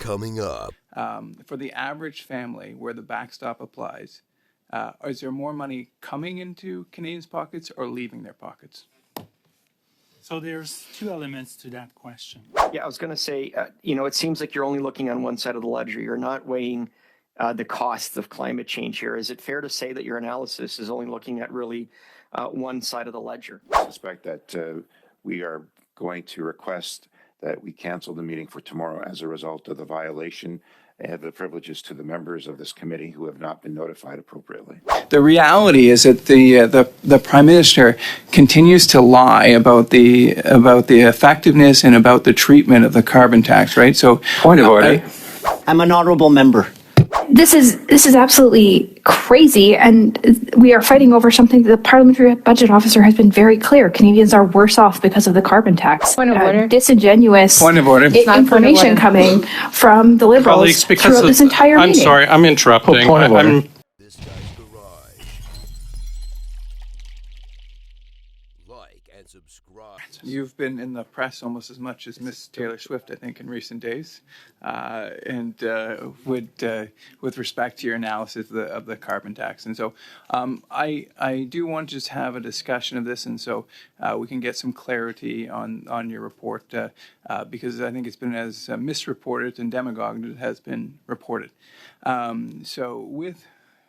Coming up. For the average family where the backstop applies, is there more money coming into Canadians' pockets or leaving their pockets? So there's two elements to that question. Yeah, I was going to say, it seems like you're only looking on one side of the ledger. You're not weighing the costs of climate change here. Is it fair to say that your analysis is only looking at really one side of the ledger? I suspect that we are going to request that we cancel the meeting for tomorrow as a result of the violation of the privileges to the members of this committee who have not been notified appropriately. The reality is that the Prime Minister continues to lie about the effectiveness and about the treatment of the carbon tax, right? So, Point of order. I'm an honorable member. This is absolutely crazy, and we are fighting over something that the Parliamentary Budget Officer has been very clear. Canadians are worse off because of the carbon tax. Point of order. Disingenuous Point of order. Information coming from the Liberals throughout this entire meeting. I'm sorry, I'm interrupting. Point of order. This guy's garage. Like and subscribe. You've been in the press almost as much as Miss Taylor Swift, I think, in recent days, with respect to your analysis of the carbon tax. And so I do want to just have a discussion of this, and so we can get some clarity on your report, because I think it's been as misreported and demagogued as it has been reported. So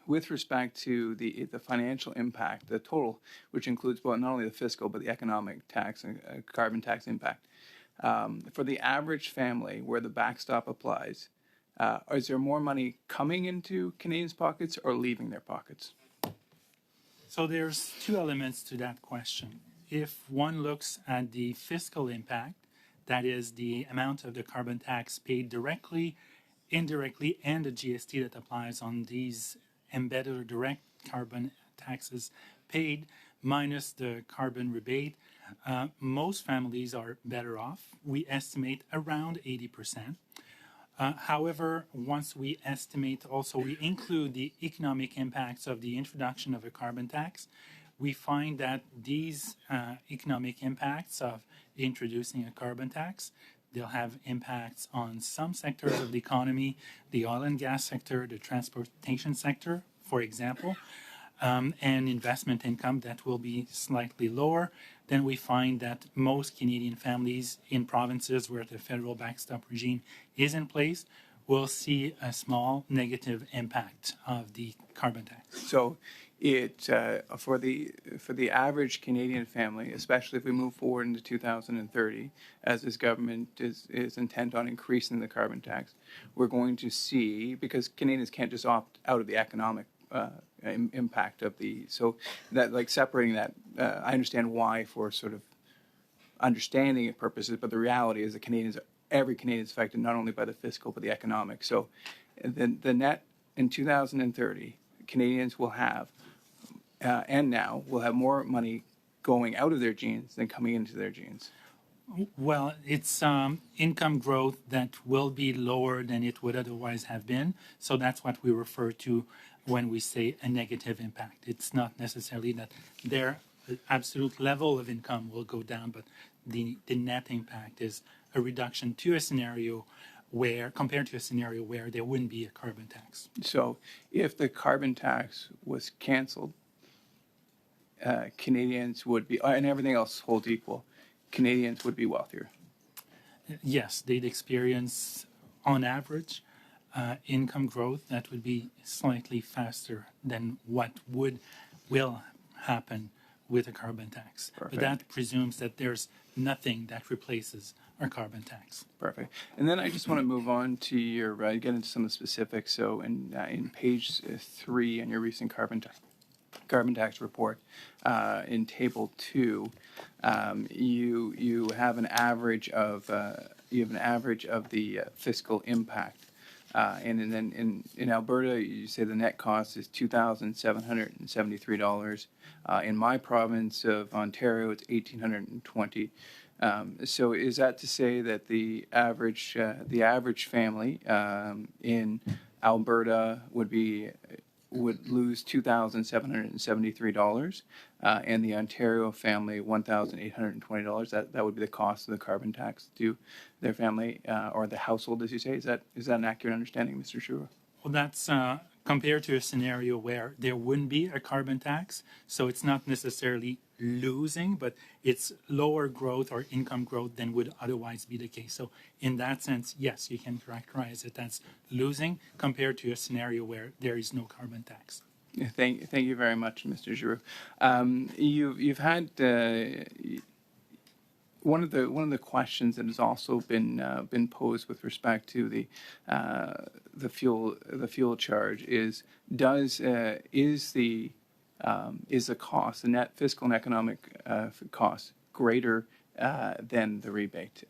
with respect to the financial impact, the total, which includes both not only the fiscal but the economic tax and carbon tax impact, for the average family where the backstop applies, is there more money coming into Canadians' pockets or leaving their pockets? So there's two elements to that question. If one looks at the fiscal impact, that is the amount of the carbon tax paid directly, indirectly, and the GST that applies on these embedded or direct carbon taxes paid minus the carbon rebate, most families are better off. We estimate around 80%. However, once we estimate also, we include the economic impacts of the introduction of a carbon tax, we find that these economic impacts of introducing a carbon tax, they'll have impacts on some sectors of the economy, the oil and gas sector, the transportation sector, for example, and investment income that will be slightly lower. Then we find that most Canadian families in provinces where the federal backstop regime is in place will see a small negative impact of the carbon tax. So it for the average Canadian family, especially if we move forward into 2030, as this government is intent on increasing the carbon tax, we're going to see, because Canadians can't just opt out of the economic impact of so that, like, separating that, I understand why for sort of understanding purposes, but the reality is that every Canadian is affected not only by the fiscal but the economic. So the net in 2030, Canadians will have and now will have more money going out of their genes than coming into their genes. Well, it's income growth that will be lower than it would otherwise have been. So that's what we refer to when we say a negative impact. It's not necessarily that their absolute level of income will go down, but the net impact is a reduction to a scenario compared to a scenario where there wouldn't be a carbon tax. So if the carbon tax was canceled, Canadians would be, and everything else holds equal, Canadians would be wealthier. Yes, they'd experience, on average, income growth that would be slightly faster than what will happen with a carbon tax. Perfect. But that presumes that there's nothing that replaces our carbon tax. Perfect. And then I just want to move on to your get into some of the specifics. So in page 3 in your recent carbon tax report, in table 2, you have an average of the fiscal impact. And then in Alberta, you say the net cost is $2,773. In my province of Ontario, it's $1,820. So is that to say that the average family in Alberta would be would lose $2,773, and the Ontario family $1,820. That would be the cost of the carbon tax to their family or the household, as you say. Is that an accurate understanding, Mr. Schuer? Well, that's compared to a scenario where there wouldn't be a carbon tax. So it's not necessarily losing, but it's lower growth or income growth than would otherwise be the case. So in that sense, yes, you can characterize it as losing compared to a scenario where there is no carbon tax. Yeah, thank you very much, Mr. Giroux. You've had one of the questions that has also been posed with respect to the fuel charge is the cost, the net fiscal and economic cost, greater than the rebate?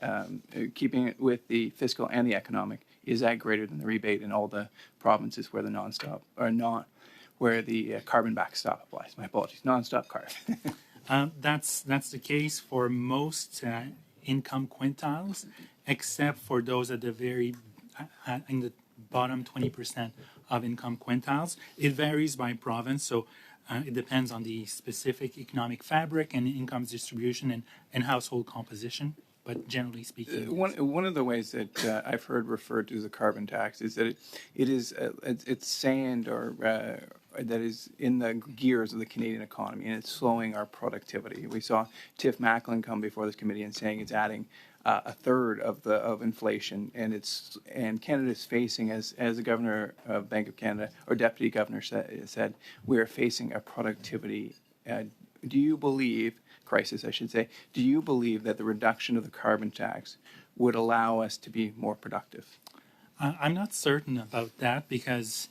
Keeping it with the fiscal and the economic, is that greater than the rebate in all the provinces where the nonstop or not? Where the carbon backstop applies. My apologies, nonstop carbon. That's the case for most income quintiles, except for those at the very in the bottom 20% of income quintiles. It varies by province, so it depends on the specific economic fabric and income distribution and household composition. But generally speaking, one of the ways that I've heard referred to as a carbon tax is that it's sand or that is in the gears of the Canadian economy, and it's slowing our productivity. We saw Tiff Macklin come before this committee and saying it's adding a third of inflation, and Canada is facing, as the governor of Bank of Canada or deputy governor said, we are facing a productivity. Do you believe? Crisis, I should say. Do you believe that the reduction of the carbon tax would allow us to be more productive? I'm not certain about that because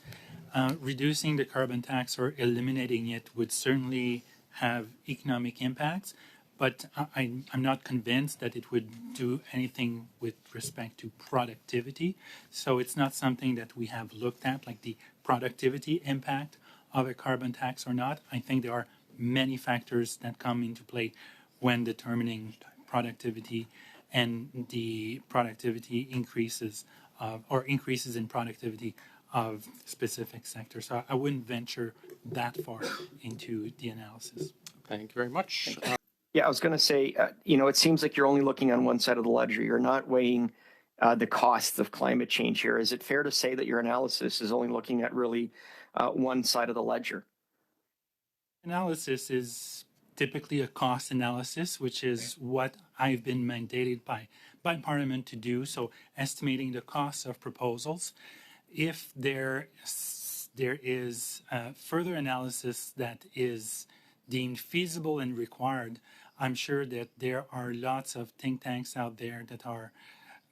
reducing the carbon tax or eliminating it would certainly have economic impacts, but I'm not convinced that it would do anything with respect to productivity. So it's not something that we have looked at, like the productivity impact of a carbon tax or not. I think there are many factors that come into play when determining productivity and the productivity increases or increases in productivity of specific sectors. So I wouldn't venture that far into the analysis. Thank you very much. Yeah, I was going to say, it seems like you're only looking on one side of the ledger. You're not weighing the costs of climate change here. Is it fair to say that your analysis is only looking at really one side of the ledger? Analysis is typically a cost analysis, which is what I've been mandated by Parliament to do. So estimating the cost of proposals. If there is further analysis that is deemed feasible and required, I'm sure that there are lots of think tanks out there that are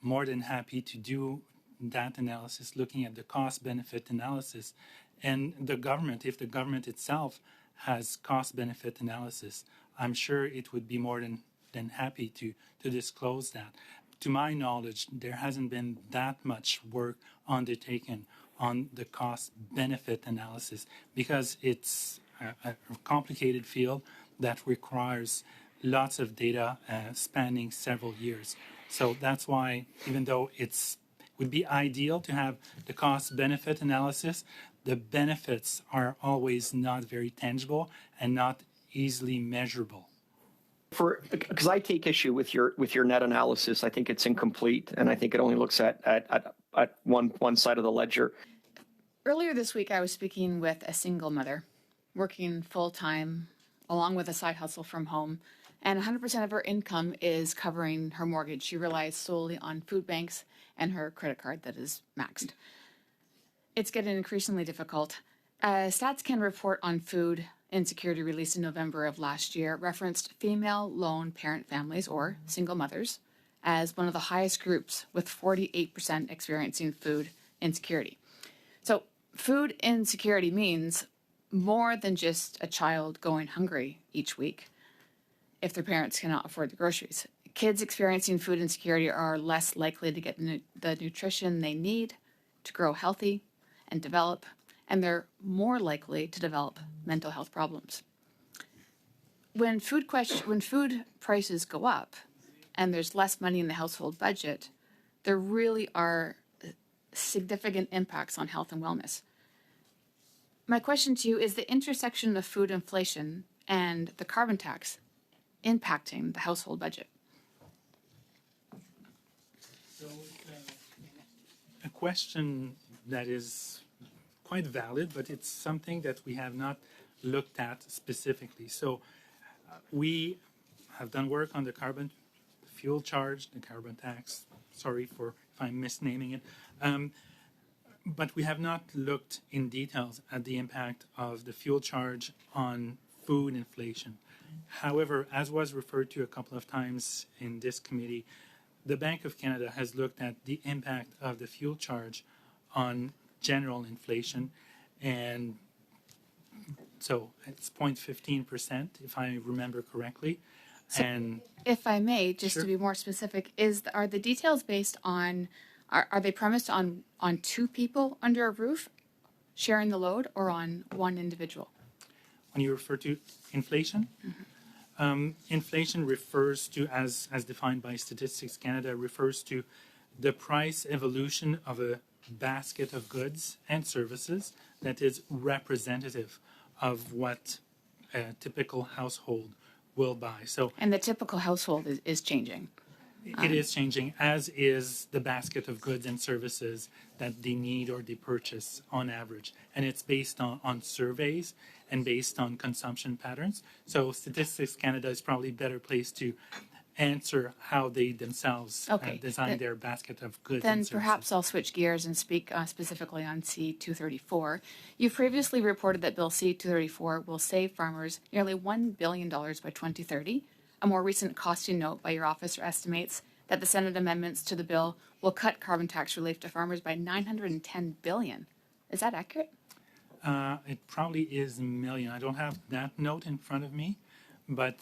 more than happy to do that analysis, looking at the cost-benefit analysis. And the government, if the government itself has cost-benefit analysis, I'm sure it would be more than happy to disclose that. To my knowledge, there hasn't been that much work undertaken on the cost-benefit analysis because it's a complicated field that requires lots of data spanning several years. So that's why, even though it would be ideal to have the cost-benefit analysis, the benefits are always not very tangible and not easily measurable. Because I take issue with your net analysis, I think it's incomplete, and I think it only looks at one side of the ledger. Earlier this week, I was speaking with a single mother working full-time along with a side hustle from home, and 100% of her income is covering her mortgage. She relies solely on food banks and her credit card that is maxed. It's getting increasingly difficult. StatsCan report on food insecurity released in November of last year referenced female lone parent families, or single mothers, as one of the highest groups, with 48% experiencing food insecurity. So food insecurity means more than just a child going hungry each week if their parents cannot afford the groceries. Kids experiencing food insecurity are less likely to get the nutrition they need to grow healthy and develop, and they're more likely to develop mental health problems. When food prices go up and there's less money in the household budget, there really are significant impacts on health and wellness. My question to you is the intersection of food inflation and the carbon tax impacting the household budget? A question that is quite valid, but it's something that we have not looked at specifically. So we have done work on the carbon fuel charge, the carbon tax. Sorry for if I'm misnaming it. But we have not looked in details at the impact of the fuel charge on food inflation. However, as was referred to a couple of times in this committee, the Bank of Canada has looked at the impact of the fuel charge on general inflation, and so it's 0.15%, if I remember correctly. And If I may, just Sure. to be more specific, are the details based on, are they premised on two people under a roof sharing the load or on one individual? when you refer to inflation, inflation refers to, as defined by Statistics Canada, refers to the price evolution of a basket of goods and services that is representative of what a typical household will buy. So And the typical household is changing. it is changing, as is the basket of goods and services that they need or they purchase on average. And it's based on surveys and based on consumption patterns. So Statistics Canada is probably a better place to answer how they themselves Okay. design their basket of goods Then and services. perhaps I'll switch gears and speak specifically on C-234. You've previously reported that Bill C-234 will save farmers nearly $1 billion by 2030. A more recent costing note by your office estimates that the Senate amendments to the bill will cut carbon tax relief to farmers by $910 billion. Is that accurate? It probably is a million. I don't have that note in front of me, but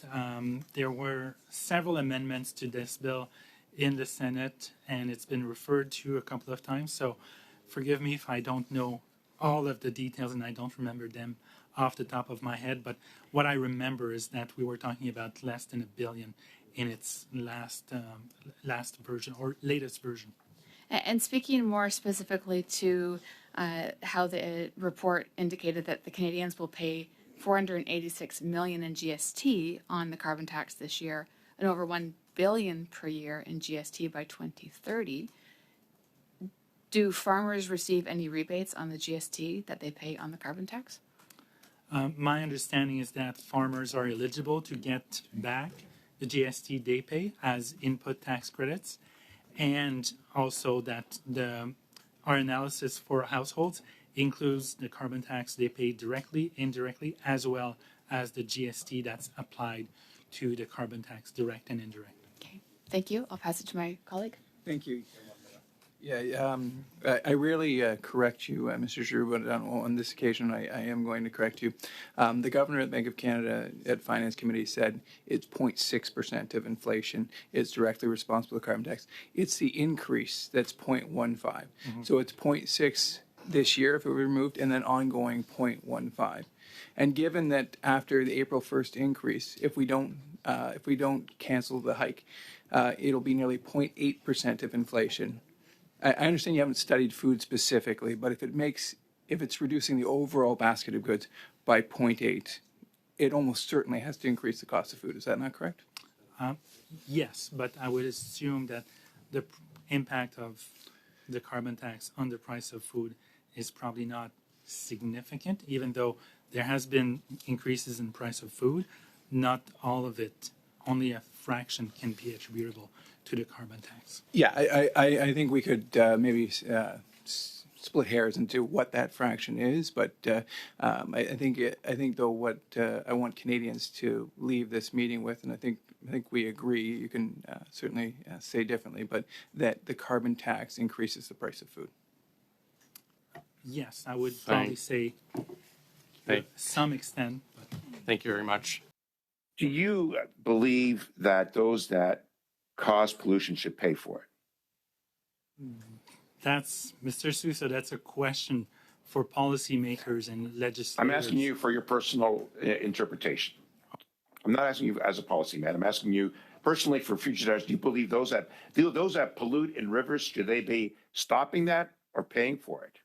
there were several amendments to this bill in the Senate, and it's been referred to a couple of times. So forgive me if I don't know all of the details and I don't remember them off the top of my head. But what I remember is that we were talking about less than $1 billion in its last version or latest version. And speaking more specifically to how the report indicated that the Canadians will pay $486 million in GST on the carbon tax this year and over $1 billion per year in GST by 2030. Do farmers receive any rebates on the GST that they pay on the carbon tax? My understanding is that farmers are eligible to get back the GST they pay as input tax credits, and also that our analysis for households includes the carbon tax they pay directly, indirectly, as well as the GST that's applied to the carbon tax, direct and indirect. Okay, thank you. I'll pass it to my colleague. Thank you. Yeah, I rarely correct you, Mr. Giroux, but on this occasion, I am going to correct you. The governor at Bank of Canada at Finance Committee said it's 0.6% of inflation is directly responsible for carbon tax. It's the increase that's 0.15. So it's 0.6 this year if it were removed, and then ongoing 0.15. And given that after the April 1st increase, if we don't cancel the hike, it'll be nearly 0.8% of inflation. I understand you haven't studied food specifically, but if it's reducing the overall basket of goods by 0.8, it almost certainly has to increase the cost of food. Is that not correct? Yes, but I would assume that the impact of the carbon tax on the price of food is probably not significant, even though there has been increases in price of food. Not all of it, only a fraction can be attributable to the carbon tax. Yeah, I think we could maybe split hairs into what that fraction is, but I think though what I want Canadians to leave this meeting with, and I think we agree. You can certainly say differently, but that the carbon tax increases the price of food. Yes, I would probably say to some extent. But Thank you very much. Do you believe that those that cause pollution should pay for it? that's, Mr. Sousa, that's a question for policymakers and legislators. I'm asking you for your personal interpretation. I'm not asking you as a policyman. I'm asking you personally for future generations. Do you believe those that pollute in rivers, should they be stopping that or paying for it?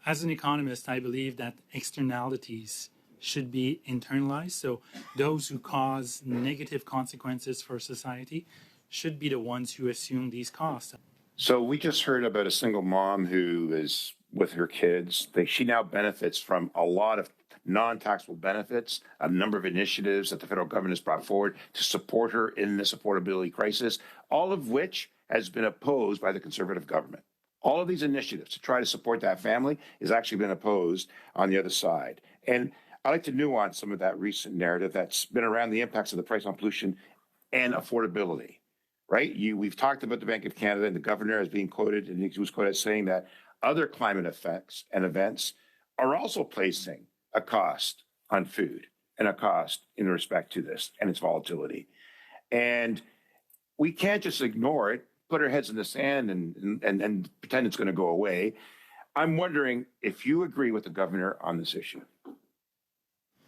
As an economist, I believe that externalities should be internalized. So those who cause negative consequences for society should be the ones who assume these costs. So we just heard about a single mom who is with her kids. She now benefits from a lot of non-taxable benefits, a number of initiatives that the federal government has brought forward to support her in this affordability crisis, all of which has been opposed by the Conservative government. All of these initiatives to try to support that family has actually been opposed on the other side. And I like to nuance some of that recent narrative that's been around the impacts of the price on pollution and affordability, right? We've talked about the Bank of Canada, and the governor is being quoted, and he was quoted as saying that other climate effects and events are also placing a cost on food and a cost in respect to this and its volatility. And we can't just ignore it, put our heads in the sand and pretend it's going to go away. I'm wondering if you agree with the governor on this issue.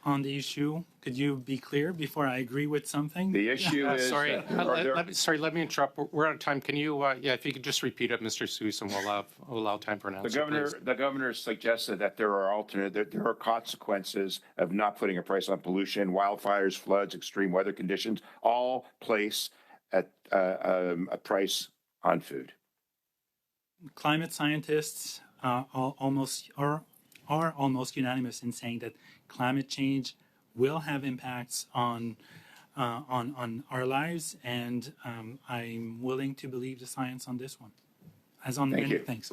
On the issue, could you be clear before I agree with something? The issue is... Sorry, let me interrupt. We're out of time. Can you, if you could just repeat it, Mr. Sousa, and we'll allow time for an answer, please. The governor suggested that there are consequences of not putting a price on pollution, wildfires, floods, extreme weather conditions, all place at a price on food. Climate scientists are almost unanimous in saying that climate change will have impacts on our lives, and I'm willing to believe the science on this one, as on many things.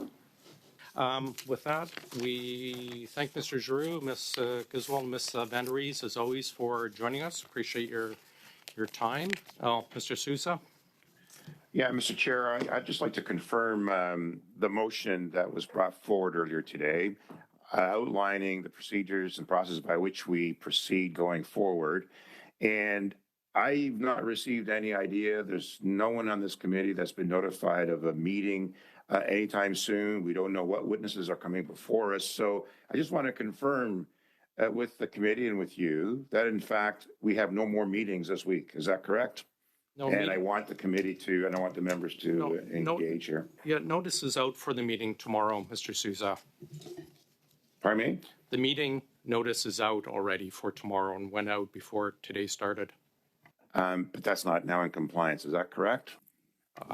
With that, we thank Mr. Giroux, Ms. Griswold, Ms. Van der Rees, as always, for joining us. Appreciate your time. Mr. Sousa. Yeah, Mr. Chair, I'd just like to confirm the motion that was brought forward earlier today, outlining the procedures and process by which we proceed going forward. And I've not received any idea. There's no one on this committee that's been notified of a meeting anytime soon. We don't know what witnesses are coming before us. So I just want to confirm with the committee and with you that, in fact, we have no more meetings this week. Is that correct? No, and I want the committee to, and I want the members to engage here. Yeah, notice is out for the meeting tomorrow, Mr. Sousa. Pardon me? The meeting notice is out already for tomorrow and went out before today started. But that's not now in compliance. Is that correct?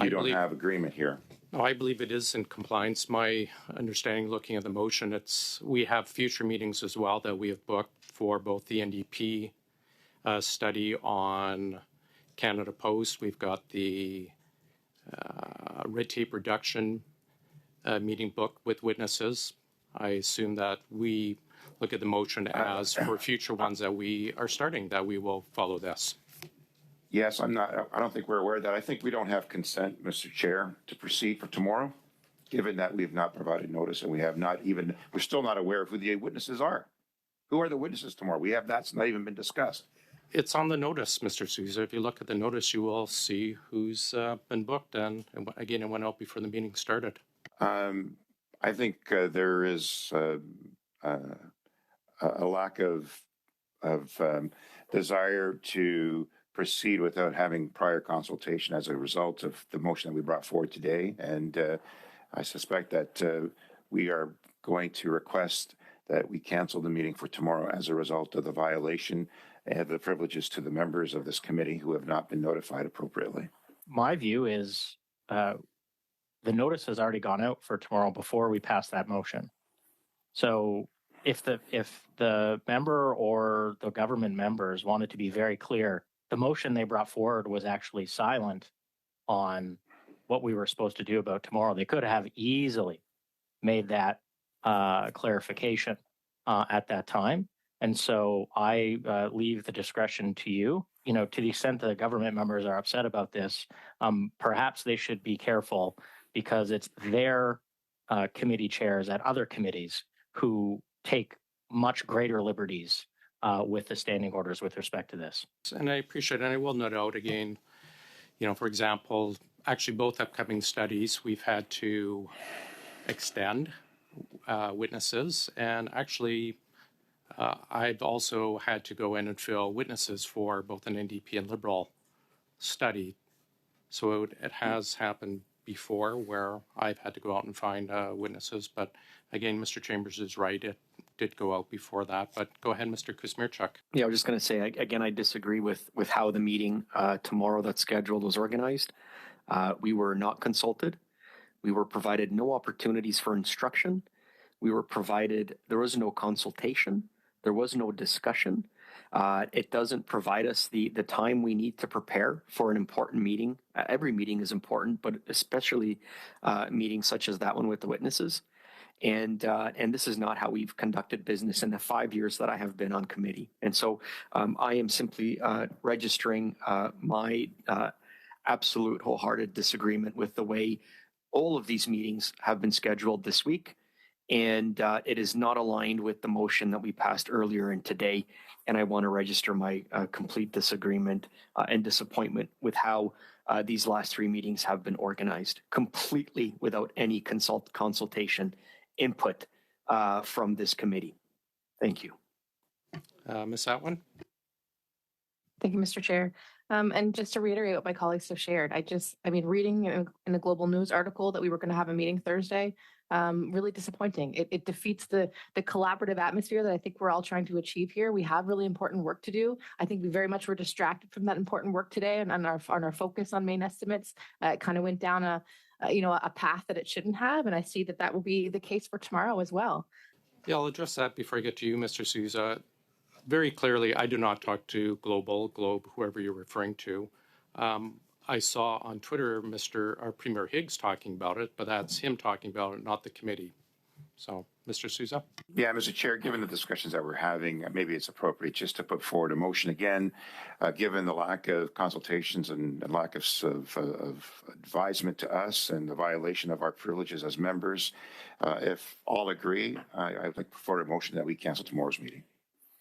You don't have agreement here. No, I believe it is in compliance. My understanding, looking at the motion, we have future meetings as well that we have booked for both the NDP study on Canada Post. We've got the red tape reduction meeting booked with witnesses. I assume that we look at the motion as for future ones that we are starting, that we will follow this. Yes, I don't think we're aware of that. I think we don't have consent, Mr. Chair, to proceed for tomorrow, given that we have not provided notice and we're still not aware of who the witnesses are. Who are the witnesses tomorrow? That's not even been discussed. It's on the notice, Mr. Sousa. If you look at the notice, you will see who's been booked. And again, it went out before the meeting started. I think there is a lack of desire to proceed without having prior consultation as a result of the motion that we brought forward today. And I suspect that we are going to request that we cancel the meeting for tomorrow as a result of the violation of the privileges to the members of this committee who have not been notified appropriately. My view is the notice has already gone out for tomorrow before we pass that motion. So if the member or the government members wanted to be very clear, the motion they brought forward was actually silent on what we were supposed to do about tomorrow. They could have easily made that clarification at that time. And so I leave the discretion to you. You know, to the extent that the government members are upset about this, perhaps they should be careful, because it's their committee chairs at other committees who take much greater liberties with the standing orders with respect to this. And I appreciate it. And I will note out again, you know, for example, actually both upcoming studies, we've had to extend witnesses. And actually, I've also had to go in and fill witnesses for both an NDP and Liberal study. So it has happened before where I've had to go out and find witnesses. But again, Mr. Chambers is right. It did go out before that. But go ahead, Mr. Kuzmierczuk. Yeah, I was just going to say, again, I disagree with how the meeting tomorrow that's scheduled was organized. We were not consulted. We were provided no opportunities for instruction. There was no consultation. There was no discussion. It doesn't provide us the time we need to prepare for an important meeting. Every meeting is important, but especially meetings such as that one with the witnesses. And this is not how we've conducted business in the 5 years that I have been on committee. And so I am simply registering my absolute wholehearted disagreement with the way all of these meetings have been scheduled this week. And it is not aligned with the motion that we passed earlier in today. And I want to register my complete disagreement and disappointment with how these last 3 meetings have been organized, completely without any consultation input from this committee. Thank you. Ms. Atwin? Thank you, Mr. Chair. And just to reiterate what my colleagues have shared, reading in a global news article that we were going to have a meeting Thursday, really disappointing. It defeats the collaborative atmosphere that I think we're all trying to achieve here. We have really important work to do. I think we very much were distracted from that important work today, and on our focus on main estimates, it kind of went down a path that it shouldn't have. And I see that will be the case for tomorrow as well. Yeah, I'll address that before I get to you, Mr. Sousa. Very clearly, I do not talk to Globe, whoever you're referring to. I saw on Twitter our Premier Higgs talking about it, but that's him talking about it, not the committee. So, Mr. Sousa? Yeah, Mr. Chair, given the discussions that we're having, maybe it's appropriate just to put forward a motion again, given the lack of consultations and lack of advisement to us and the violation of our privileges as members. If all agree, I'd like to put forward a motion that we cancel tomorrow's meeting.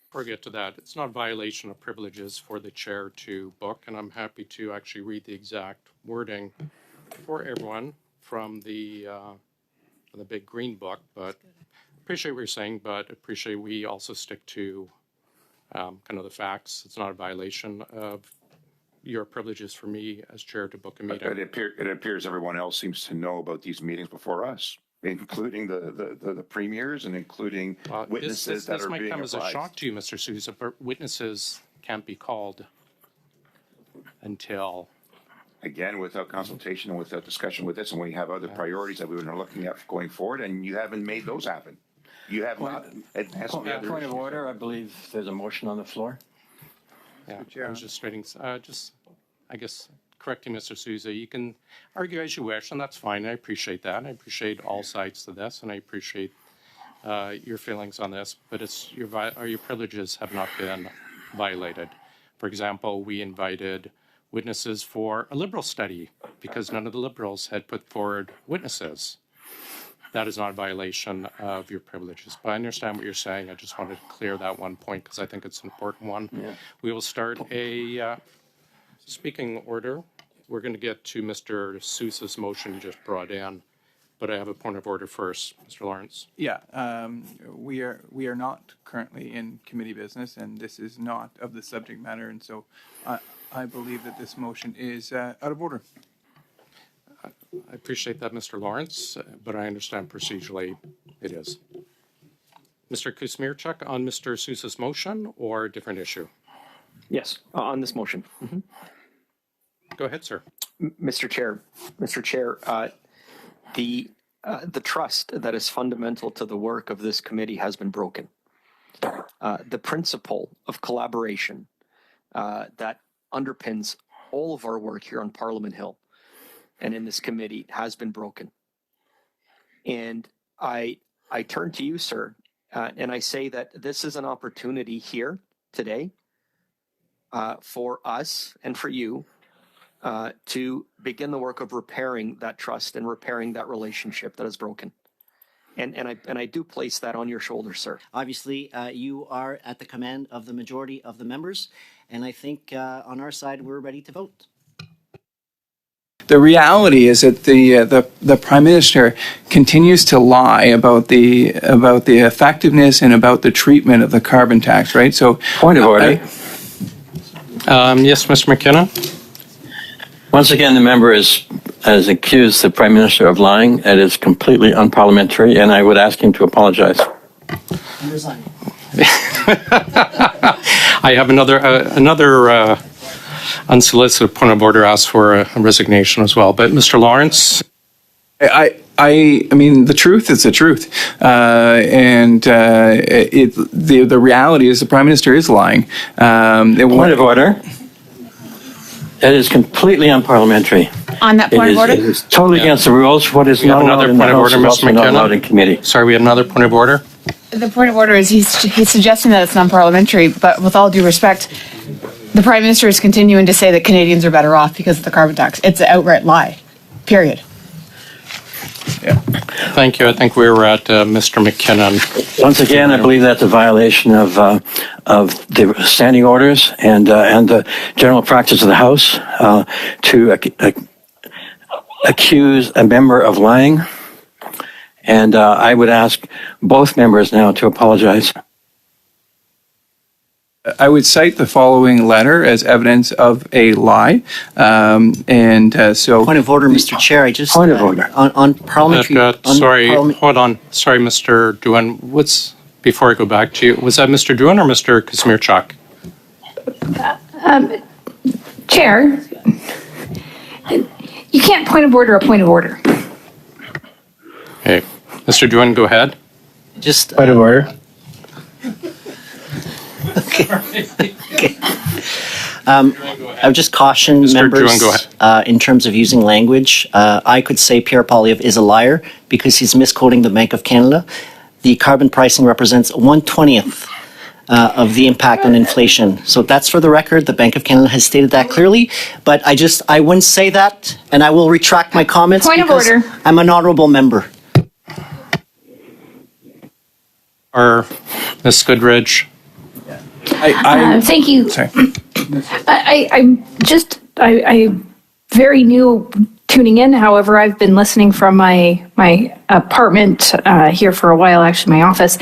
Before I get to that, it's not a violation of privileges for the chair to book, and I'm happy to actually read the exact wording for everyone from the big green book. But appreciate what you're saying, but appreciate we also stick to kind of the facts. It's not a violation of your privileges for me as chair to book a meeting. It appears everyone else seems to know about these meetings before us, including the premiers and including witnesses that are being This might come as a advised. shock to you, Mr. Sousa, but witnesses can't be called until... Again, without consultation and without discussion with this, and we have other priorities that we were looking at going forward, and you haven't made those happen. You have not advanced the other Point of issues. order, I believe there's a motion on the floor. Yeah, I was just waiting, I guess, correcting Mr. Sousa. You can argue as you wish, and that's fine. I appreciate that. I appreciate all sides to this, and I appreciate your feelings on this, but your privileges have not been violated. For example, we invited witnesses for a Liberal study because none of the Liberals had put forward witnesses. That is not a violation of your privileges. But I understand what you're saying. I just wanted to clear that one point because I think it's an important one. Yeah. We will start a speaking order. We're going to get to Mr. Sousa's motion just brought in, but I have a point of order first. Mr. Lawrence. Yeah, we are not currently in committee business, and this is not of the subject matter, and so I believe that this motion is out of order. I appreciate that, Mr. Lawrence, but I understand procedurally it is. Mr. Kuzmierczuk, on Mr. Sousa's motion or a different issue? Yes, on this motion. Mm-hmm. Go ahead, sir. Mr. Chair, the trust that is fundamental to the work of this committee has been broken. The principle of collaboration that underpins all of our work here on Parliament Hill and in this committee has been broken. And I turn to you, sir, and I say that this is an opportunity here today for us and for you to begin the work of repairing that trust and repairing that relationship that is broken. And I do place that on your shoulders, sir. Obviously, you are at the command of the majority of the members, and I think on our side, we're ready to vote. The reality is that the Prime Minister continues to lie about the effectiveness and about the treatment of the carbon tax, right? So, point of order. Yes, Mr. McKenna. Once again, the member has accused the Prime Minister of lying. It is completely unparliamentary, and I would ask him to apologize. I have another unsolicited point of order asked for a resignation as well. But Mr. Lawrence? I mean, the truth is the truth, and the reality is the Prime Minister is lying. Point of order. That is completely unparliamentary. On that point of order? It is totally against the rules. What is not allowed in the House is also not allowed in committee. Sorry, we have another point of order. The point of order is he's suggesting that it's non-parliamentary, but with all due respect, the Prime Minister is continuing to say that Canadians are better off because of the carbon tax. It's an outright lie, period. Yeah. Thank you. I think we were at Mr. McKinnon. Once again, I believe that's a violation of the standing orders and the general practice of the House to accuse a member of lying. And I would ask both members now to apologize. I would cite the following letter as evidence of a lie, so. Point of order, Mr. Chair. I just point of order on parliamentary. Hold on. Sorry, Mr. Doohan. Before I go back to you, was that Mr. Doohan or Mr. Kazmierczak? Chair, you can't point of order a point of order. Okay, Mr. Doohan, go ahead. Just point of order. Okay. I would just caution Mr. members Doohan, in terms of using language. I could say Pierre Poilievre is a liar because he's misquoting the Bank of Canada. The carbon pricing represents 1/20th of the impact on inflation. So that's for the record. The Bank of Canada has stated that clearly. But I wouldn't say that, and I will retract my comments. Point of order. I'm an honorable member. Or Ms. Goodridge? Thank you. Sorry. I'm very new tuning in. However, I've been listening from my apartment here for a while, actually my office.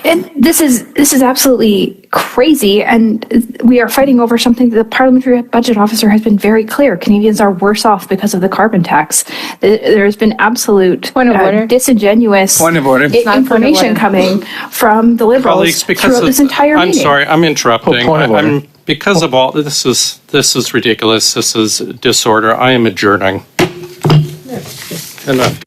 And this is absolutely crazy. And we are fighting over something that the parliamentary budget officer has been very clear. Canadians are worse off because of the carbon tax. There's been absolute disingenuous information coming from the Liberals throughout this entire meeting. I'm sorry, I'm interrupting. Because of all this is ridiculous. This is disorder. I am adjourning. Enough.